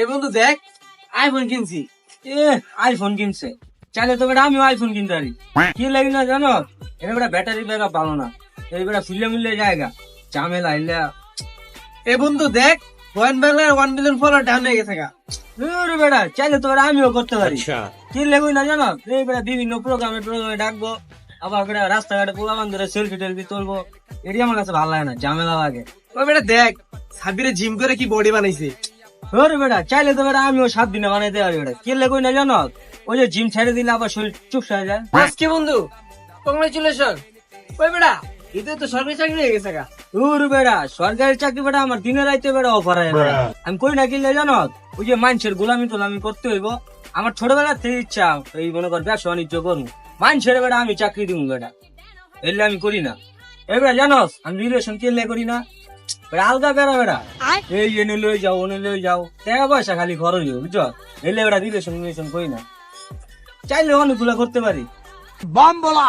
এ বন্ধু দেখ, আইফোন কিনছি। এ আইফোন কিনছে, চাইলে তো বেটা আমিও আইফোন কিনতে পারি। কি লাগি না জানো, এটা বেটা ব্যাটারি ব্যাকআপ ভালো না, এই বেটা ফুলে মিলে জায়গা ঝামেলা ইল্লা। এ বন্ধু দেখ, ওয়ান বাংলার 1 মিলিয়ন ফলোয়ার ডাউন হয়ে গেছে গা। বেটা চাইলে তো বেটা আমিও করতে পারি। কি লাগি না জানো, এই বেটা বিভিন্ন প্রোগ্রামে ডাকবো, আবার বেটা রাস্তাঘাটে পোলাবান ধরে সেলফি টেলফি তুলবো। এটি আমার কাছে ভালো লাগে না, ঝামেলা লাগে। ওই বেটা দেখ, সাবিরে জিম করে কি বডি বানাইছে। ওরে বেটা চাইলে তো বেটা আমিও 7 দিনে বানাইতে পারি। বেটা কি লাগি না জানো, ওই যে জিম ছেড়ে দিলে আবার শরীর চুপসে হয়ে যায়। আজকে বন্ধু কংগ্রেচুলেশন। ওই বেটা এতে তো সরকারি চাকরি হয়ে গেছে গা। বেটা সরকারি চাকরি বেটা আমার দিনে রাইতে বেটা অফার হয় বেটা। আমি কই না কিনলে জানো, ওই যে মানুষের গোলামি টোলামি করতে হইব। আমার ছোটবেলা থেকে ইচ্ছা এই মনে কর ব্যবসা বাণিজ্য করবো, মানুষের বেটা আমি চাকরি দিব বেটা, এলে আমি করি না। এই বেটা জানোস আমি রিলেশন কেলে করি না, বেটা আলগা বেড়া বেড়া এই এনে লই যাও ওনে লই যাও, টাকা পয়সা খালি খরচ হইব বুঝছো। এলে বেটা রিলেশন করি না, চাইলে অনেকগুলা করতে পারি। বম বলা